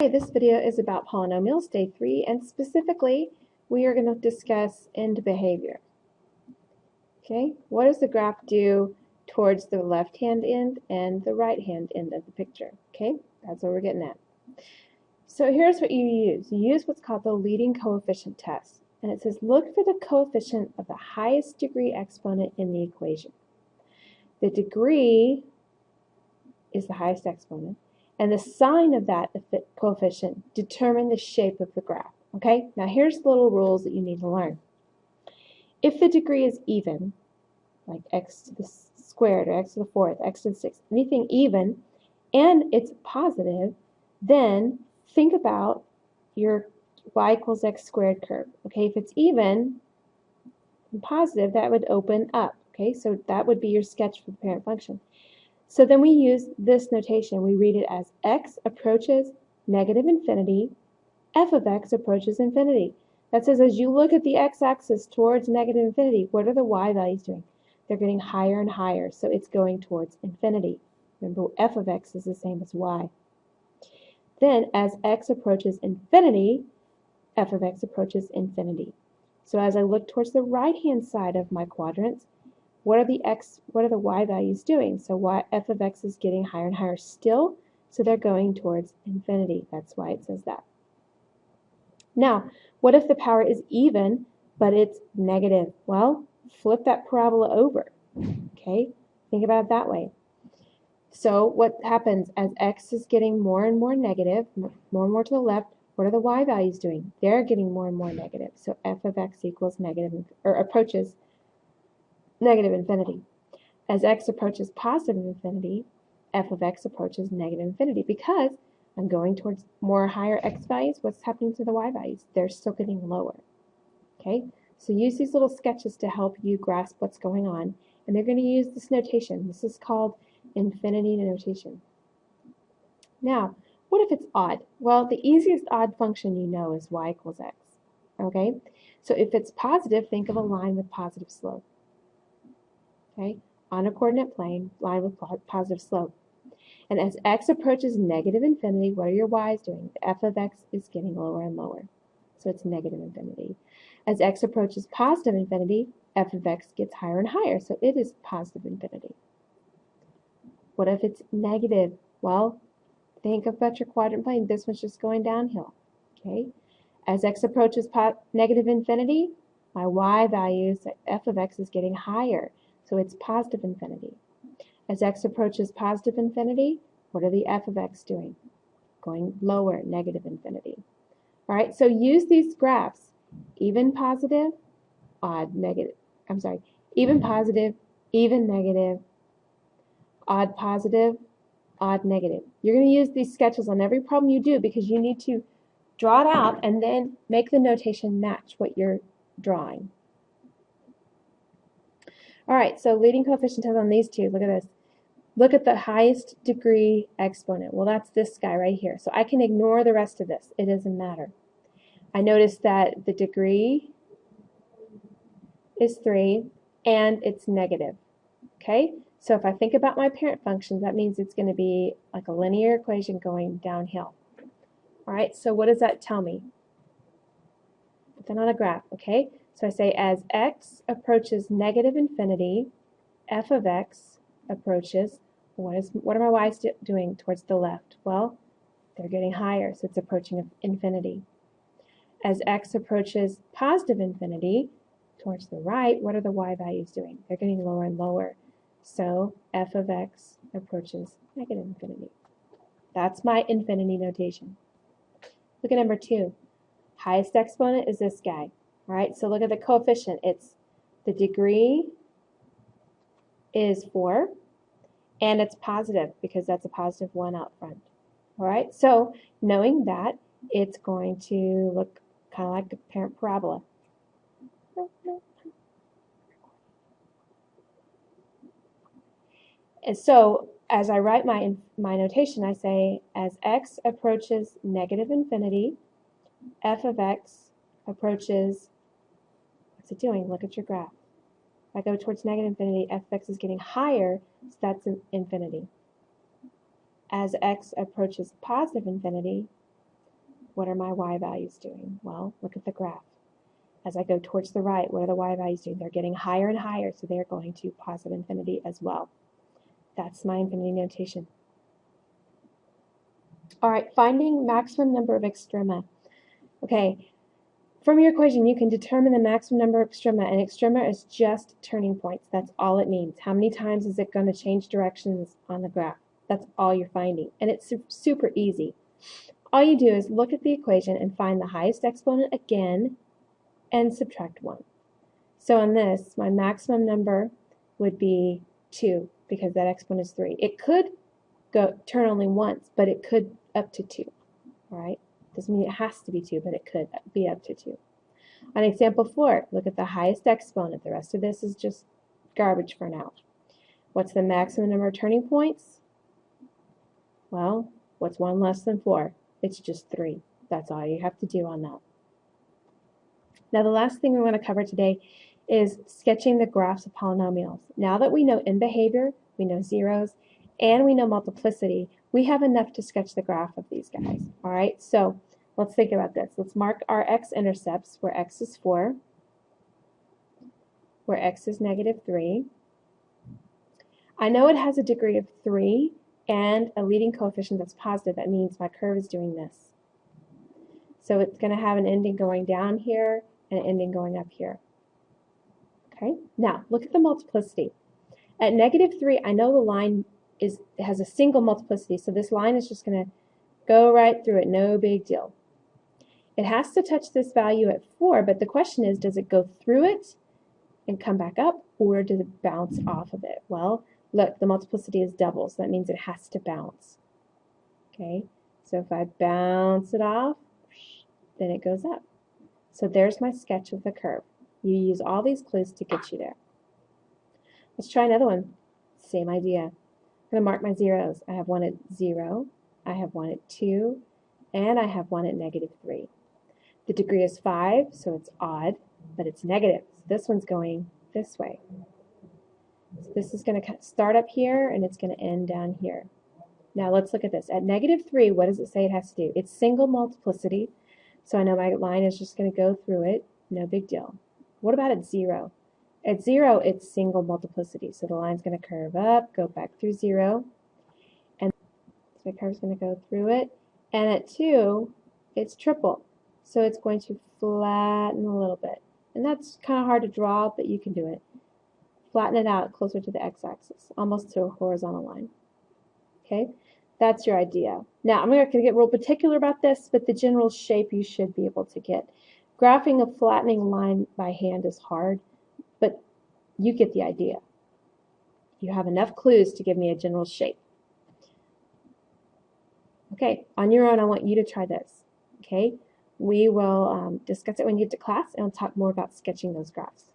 Hi, this video is about polynomials, day 3, and specifically we are going to discuss end behavior. Okay, what does the graph do towards the left-hand end and the right-hand end of the picture? Okay, that's what we're getting at. So here's what you use. You use what's called the leading coefficient test. And it says look for the coefficient of the highest degree exponent in the equation. The degree is the highest exponent, and the sign of that coefficient determine the shape of the graph. Okay, now here's the little rules that you need to learn. If the degree is even, like x to the squared or x to the fourth, x to the sixth, anything even, and it's positive, then think about your y equals x squared curve. Okay, if it's even and positive, that would open up. Okay, so that would be your sketch for the parent function. So then we use this notation. We read it as x approaches negative infinity, f of x approaches infinity. That says as you look at the x-axis towards negative infinity, what are the y values doing? They're getting higher and higher, so it's going towards infinity. Remember, f of x is the same as y. Then as x approaches infinity, f of x approaches infinity. So as I look towards the right-hand side of my quadrants, what are the y values doing? So f of x is getting higher and higher still, so they're going towards infinity. That's why it says that. Now, what if the power is even, but it's negative? Well, flip that parabola over. Okay, think about it that way. So what happens as x is getting more and more negative, more and more to the left, what are the y values doing? They're getting more and more negative. So f of x equals negative, or approaches negative infinity. As x approaches positive infinity, f of x approaches negative infinity because I'm going towards more higher x values. What's happening to the y values? They're still getting lower. Okay, so use these little sketches to help you grasp what's going on, and they're going to use this notation. This is called infinity notation. Now, what if it's odd? Well, the easiest odd function you know is y equals x. Okay, so if it's positive, think of a line with positive slope. Okay, on a coordinate plane, line with positive slope. And as x approaches negative infinity, what are your y's doing? The f of x is getting lower and lower, so it's negative infinity. As x approaches positive infinity, f of x gets higher and higher, so it is positive infinity. What if it's negative? Well, think about your quadrant plane. This one's just going downhill. Okay, as x approaches negative infinity, my y values, f of x is getting higher, so it's positive infinity. As x approaches positive infinity, what are the f of x doing? Going lower, negative infinity. All right, so use these graphs, even positive, odd negative, even positive, even negative, odd positive, odd negative. You're going to use these sketches on every problem you do because you need to draw it out and then make the notation match what you're drawing. All right, so leading coefficient test on these two. Look at this. Look at the highest degree exponent. Well, that's this guy right here. So I can ignore the rest of this. It doesn't matter. I notice that the degree is 3 and it's negative. Okay? So if I think about my parent functions, that means it's going to be like a linear equation going downhill. All right, so what does that tell me? Put that on a graph, okay? So I say as x approaches negative infinity, f of x approaches, what are my y's doing towards the left? Well, they're getting higher, so it's approaching infinity. As x approaches positive infinity towards the right, what are the y values doing? They're getting lower and lower. So f of x approaches negative infinity. That's my infinity notation. Look at number 2. Highest exponent is this guy. All right, so look at the coefficient. It's the degree is 4, and it's positive because that's a positive 1 out front. All right, so knowing that, it's going to look kind of like the parent parabola. And so as I write my notation, I say as x approaches negative infinity, f of x approaches, what's it doing? Look at your graph. If I go towards negative infinity, f of x is getting higher, so that's infinity. As x approaches positive infinity, What are my y values doing? Well, look at the graph. As I go towards the right, what are the y values doing? They're getting higher and higher, so they're going to positive infinity as well. That's my infinity notation. All right, finding maximum number of extrema. Okay, from your equation, you can determine the maximum number of extrema, and extrema is just turning points. That's all it means. How many times is it going to change directions on the graph? That's all you're finding, and it's super easy. All you do is look at the equation and find the highest exponent again and subtract 1. So on this, my maximum number would be 2 because that exponent is 3. It could turn only once, but it could up to 2. All right? Doesn't mean it has to be 2, but it could be up to 2. On example 4, look at the highest exponent. The rest of this is just garbage for now. What's the maximum number of turning points? Well, what's 1 less than 4? It's just 3. That's all you have to do on that. Now the last thing we want to cover today is sketching the graphs of polynomials. Now that we know in behavior, we know zeros, and we know multiplicity, we have enough to sketch the graph of these guys. All right, so let's think about this. Let's mark our x-intercepts where x is 4, where x is -3. I know it has a degree of 3 and a leading coefficient that's positive. That means my curve is doing this. So it's going to have an ending going down here and an ending going up here. Okay, now look at the multiplicity. At -3, I know the line has a single multiplicity, so this line is just going to go right through it, no big deal. It has to touch this value at 4, but the question is, does it go through it and come back up, or does it bounce off of it? Well, look, the multiplicity is double, so that means it has to bounce. Okay, so if I bounce it off, then it goes up. So there's my sketch of the curve. You use all these clues to get you there. Let's try another one. Same idea. I'm going to mark my zeros. I have one at 0, I have one at 2, and I have one at -3. The degree is 5, so it's odd, but it's negative. So this one's going this way. So this is going to start up here, and it's going to end down here. Now let's look at this. At -3, what does it say it has to do? It's single multiplicity, so I know my line is just going to go through it. No big deal. What about at 0? At 0, it's single multiplicity, so the line's going to curve up, go back through 0, and so the curve's going to go through it. And at 2, it's triple, so it's going to flatten a little bit. And that's kind of hard to draw, but you can do it. Flatten it out closer to the x-axis, almost to a horizontal line. Okay, that's your idea. Now, I'm not going to get real particular about this, but the general shape you should be able to get. Graphing a flattening line by hand is hard, but you get the idea. You have enough clues to give me a general shape. Okay, on your own, I want you to try this. Okay, we will discuss it when you get to class, and I'll talk more about sketching those graphs.